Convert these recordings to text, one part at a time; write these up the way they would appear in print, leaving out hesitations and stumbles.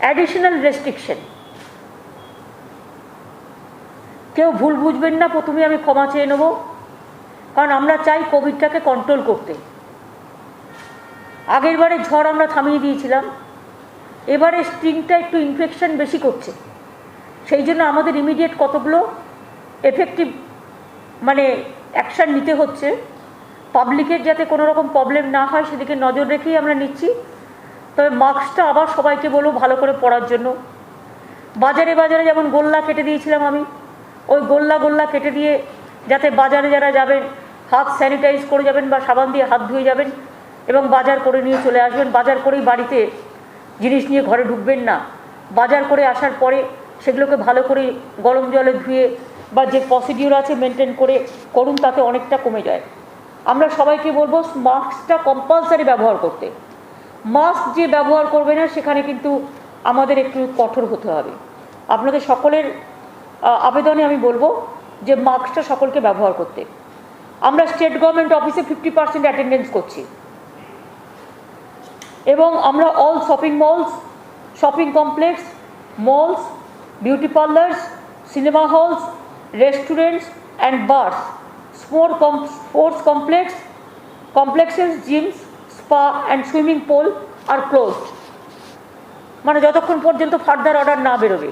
Additional restriction. কেউ ভুল বুঝবেন না, প্রথমে আমি ক্ষমা চেয়ে নেব, কারণ আমরা চাই কোভিডটাকে কন্ট্রোল করতে। আগের বারে ঝড় আমরা থামিয়ে দিয়েছিলাম, এবারে স্ট্রিংটা একটু ইনফেকশন বেশি করছে, সেই জন্য আমাদের ইমিডিয়েট কতগুলো এফেক্টিভ অ্যাকশান নিতে হচ্ছে। পাবলিকের যাতে কোনো রকম প্রবলেম না হয় সেদিকে নজর রেখেই আমরা নিচ্ছি। তবে মাস্কটা আবার সবাইকে বলবো ভালো করে পরার জন্য। বাজারে বাজারে যেমন গোল্লা কেটে দিয়েছিলাম আমি, ওই গোল্লা কেটে দিয়ে যাতে বাজারে যারা যাবেন হাত স্যানিটাইজ করে যাবেন বা সাবান দিয়ে হাত ধুয়ে যাবেন এবং বাজার করে নিয়ে চলে আসবেন। বাজার করেই বাড়িতে জিনিস নিয়ে ঘরে ঢুকবেন না। বাজার করে আসার পরে সেগুলোকে ভালো করে গরম জলে ধুয়ে বা যে প্রসিডিউর আছে মেনটেন করে করুন, তাতে অনেকটা কমে যায়। আমরা সবাইকে বলবো মাস্কটা কম্পালসারি ব্যবহার করতে। মাস্ক যে ব্যবহার করবে না সেখানে কিন্তু আমাদের একটু কঠোর হতে হবে। আপনাদের সকলের আবেদনে আমি বলবো যে মাস্কটা সকলকে ব্যবহার করতে। আমরা স্টেট গভর্নমেন্ট অফিসে 50% অ্যাটেন্ডেন্স করছি এবং আমরা all shopping malls, shopping complex, malls, beauty parlours, cinema halls, restaurants and bars, sports complexes, gyms, spa and swimming pool are closed। যতক্ষণ পর্যন্ত ফার্দার অর্ডার না বেরোবে।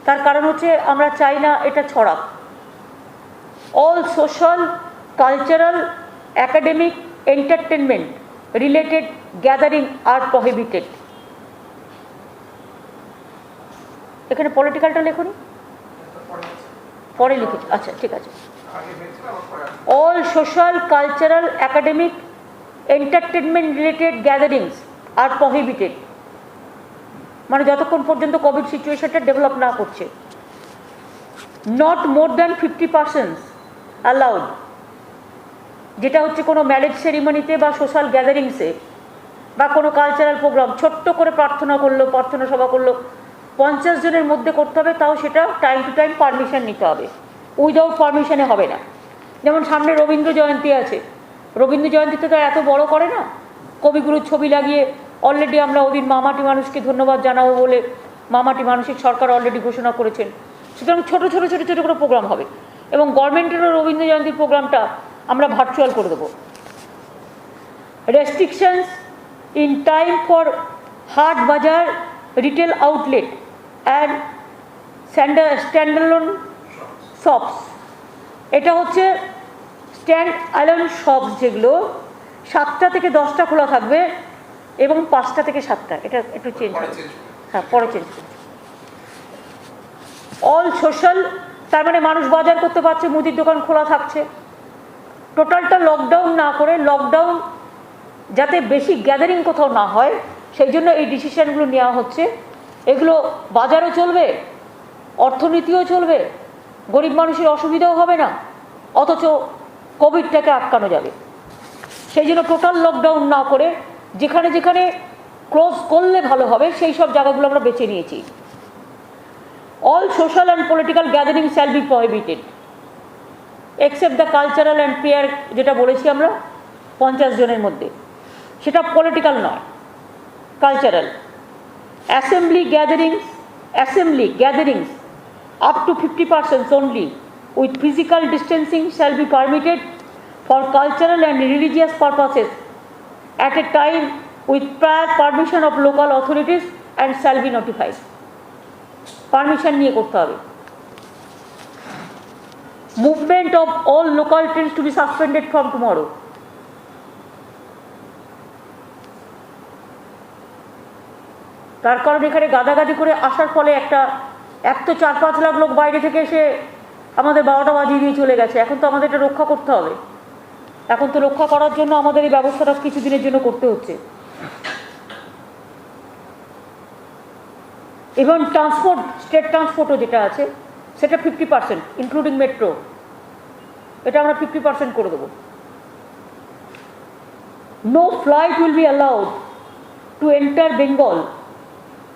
তার কারণ হচ্ছে আমরা চাই না এটা ছড়াক। All social, cultural, academic, entertainment related gathering are prohibited. এখানে পলিটিক্যালটা লেখুন, পরে লিখেছি, আচ্ছা ঠিক আছে। All social, cultural, academic, entertainment related gatherings are prohibited. যতক্ষণ পর্যন্ত কোভিড সিচুয়েশনটা ডেভেলপ না করছে। নট মোর দ্যান 50% অ্যালাউড, যেটা হচ্ছে কোনো ম্যারেজ সেরিমনিতে বা সোশ্যাল গ্যাদারিংসে বা কোনো কালচারাল প্রোগ্রাম, ছোট্ট করে প্রার্থনা সভা করলো, 50 জনের মধ্যে করতে হবে, তাও সেটা টাইম টু টাইম পারমিশন নিতে হবে। উইদাউট পারমিশনে হবে না। যেমন সামনে রবীন্দ্র জয়ন্তী আছে, রবীন্দ্র জয়ন্তীতে তো এত বড় করে না, কবিগুরুর ছবি লাগিয়ে অলরেডি আমরা ওদিন মামাটি মানুষকে ধন্যবাদ জানাবো বলে মামাটি মানসিক সরকার অলরেডি ঘোষণা করেছেন। সুতরাং ছোটো করে প্রোগ্রাম হবে এবং গভর্নমেন্টেরও রবীন্দ্র জয়ন্তীর প্রোগ্রামটা আমরা ভার্চুয়াল করে দেবো। রেস্ট্রিকশনস ইন টাইম ফর হাট বাজার, retail outlet and standalone shops. এটা হচ্ছে স্ট্যান্ড অ্যালোন শপস, যেগুলো 7টা থেকে 10টা খোলা থাকবে এবং 5টা থেকে 7টা। এটা একটু চেঞ্জ হবে, হ্যাঁ পরে চেঞ্জ করছি। অল সোশ্যাল, তার মানুষ বাজার করতে পারছে, মুদির দোকান খোলা থাকছে। টোটালটা লকডাউন না করে, লকডাউন যাতে বেশি গ্যাদারিং কোথাও না হয় সেই জন্য এই ডিসিশনগুলো নেওয়া হচ্ছে। এগুলো বাজারও চলবে, অর্থনীতিও চলবে, গরিব মানুষের অসুবিধাও হবে না, অথচ কোভিডটাকে আটকানো যাবে। সেই জন্য টোটাল লকডাউন না করে যেখানে যেখানে ক্লোজ করলে ভালো হবে সেই সব জায়গাগুলো আমরা বেছে নিয়েছি। All social and political gathering shall be prohibited except the cultural and prayer, যেটা বলেছি আমরা 50 জনের মধ্যে, সেটা পলিটিক্যাল নয়, cultural. Assembly gatherings up to 50% only with physical distancing shall be permitted for cultural and religious purposes at a time with prior permission of local authorities and shall be notified। Permission নিয়ে করতে হবে। Movement of all local trains to be suspended from tomorrow। তার কারণ এখানে গাদাগাদি করে আসার ফলে এক তো 4-5 লাখ লোক বাইরে থেকে এসে আমাদের 12টা বাজিয়ে দিয়ে চলে গেছে। এখন তো আমাদের এটা রক্ষা করতে হবে। এখন তো রক্ষা করার জন্য আমাদের এই ব্যবস্থাটা কিছুদিনের জন্য করতে হচ্ছে। এবং ট্রান্সপোর্ট, স্টেট ট্রান্সপোর্টও যেটা আছে সেটা 50% ইনক্লুডিং মেট্রো, এটা আমরা 50% করে দেবো। No flight will be allowed to enter Bengal,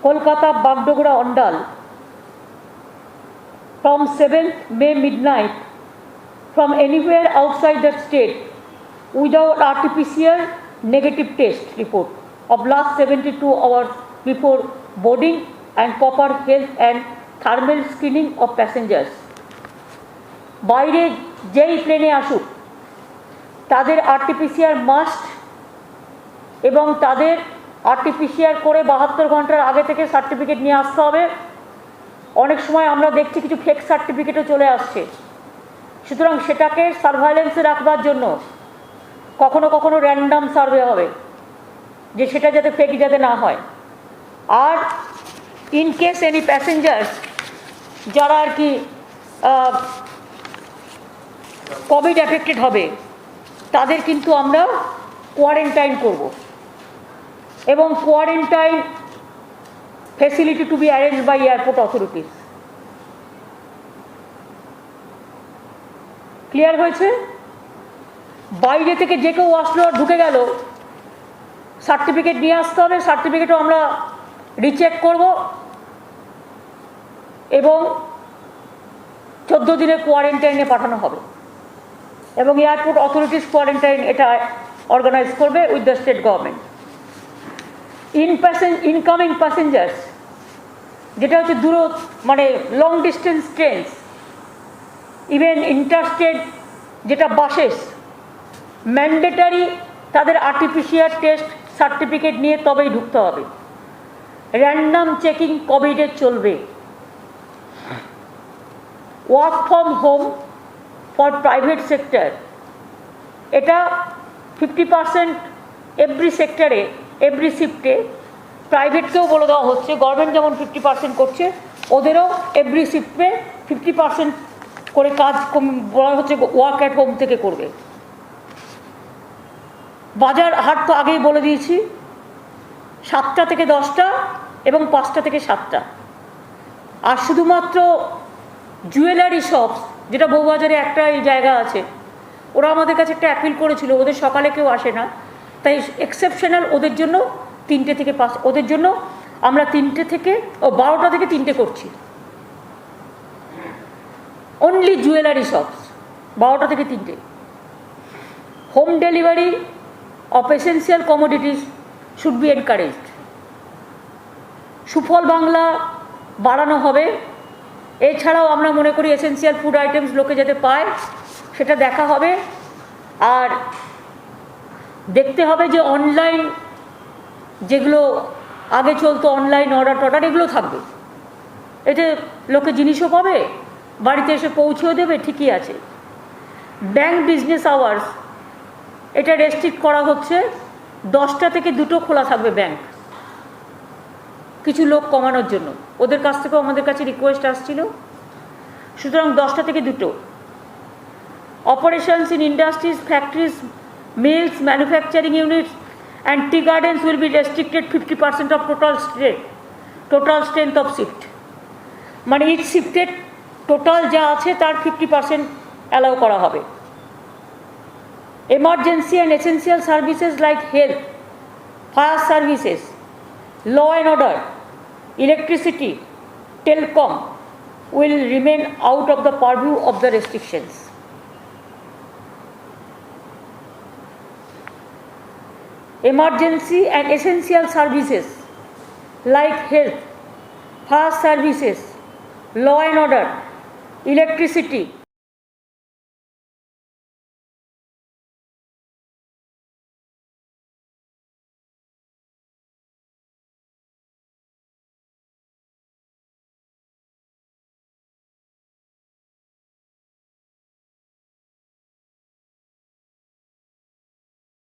Kolkata, Bagdogra, Andal from 7th May midnight from anywhere outside that state without RT-PCR negative test report of last 72 hours before boarding and proper health and thermal screening of passengers. বাইরে যেই প্লেনে আসুক তাদের RT-PCR must এবং তাদের RT-PCR করে 72 ঘন্টার আগে থেকে সার্টিফিকেট নিয়ে আসতে হবে। অনেক সময় আমরা দেখছি কিছু ফেক সার্টিফিকেটও চলে আসছে, সুতরাং সেটাকে সার্ভাইলেন্সে রাখবার জন্য কখনো কখনো র্যান্ডাম সার্ভে হবে, যে সেটা যাতে ফেক যাতে না হয়। আর ইন কেস এনি প্যাসেঞ্জার্স যারা আর কি কোভিড এফেক্টেড হবে তাদের কিন্তু আমরা কোয়ারেন্টাইন করব এবং quarantine facility to be arrange by airport authorities. Clear হয়েছে? বাইরে থেকে যে কেউ আসলো ঢুকে গেল, সার্টিফিকেট নিয়ে আসতে হবে, সার্টিফিকেটও আমরা রিচেক করব এবং 14 দিনের কোয়ারেন্টাইনে পাঠানো হবে এবং এয়ারপোর্ট অথরিটিস কোয়ারেন্টাইন এটা অর্গানাইজ করবে with the state government. Incoming passengers যেটা হচ্ছে মানে long distance trains, even interstate যেটা বাসেস, ম্যান্ডেটারি তাদের RT-PCR টেস্ট সার্টিফিকেট নিয়ে তবেই ঢুকতে হবে। র্যান্ডাম চেকিং কোভিডের চলবে। Work from home for private sector, এটা 50% এভরি সেক্টরে এভরি শিফটে, প্রাইভেটকেও বলে দেওয়া হচ্ছে। গভর্নমেন্ট যেমন 50% করছে, ওদেরও এভরি শিফটে 50% করে কাজ বলা হচ্ছে ওয়ার্ক অ্যাট হোম থেকে করবে। বাজার হাট তো আগেই বলে দিয়েছি, 7টা থেকে 10টা এবং 5টা থেকে 7টা। আর শুধুমাত্র জুয়েলারি শপস, যেটা বউবাজারে একটা এই জায়গা আছে, ওরা আমাদের কাছে একটা অ্যাপিল করেছিল, ওদের সকালে কেউ আসে না, তাই এক্সেপশনাল ওদের জন্য 3টে থেকে 5, ওদের জন্য আমরা 3টে থেকে 12টা থেকে 3টে করছি। অনলি জুয়েলারি শপস 12টা থেকে 3টে। Home delivery of essential commodities should be encouraged. সুফল বাংলা বাড়ানো হবে। এছাড়াও আমরা মনে করি এসেন্সিয়াল ফুড আইটেমস লোকে যাতে পায় সেটা দেখা হবে। আর দেখতে হবে যে অনলাইন যেগুলো আগে চলতো, অনলাইন অর্ডার এগুলো থাকবে, এতে লোকে জিনিসও পাবে, বাড়িতে এসে পৌঁছেও দেবে, ঠিকই আছে। ব্যাংক বিজনেস আওয়ার্স এটা রেস্ট্রিক্ট করা হচ্ছে, 10টা থেকে 2টো খোলা থাকবে ব্যাংক, কিছু লোক কমানোর জন্য। ওদের কাছ থেকেও আমাদের কাছে রিকোয়েস্ট আসছিল, সুতরাং 10টা থেকে 2টো। Operations in industries, factories, mills, manufacturing units and tea gardens will be restricted 50% of total strength of shift. মানে ইচ শিফটের টোটাল যা আছে তার 50% অ্যালাউ করা হবে। Emergency and essential services like health, fire services, law and order, electricity, telecom will remain out of the purview of the restrictions. Emergency and essential services like health, fire services, law and order, electricity,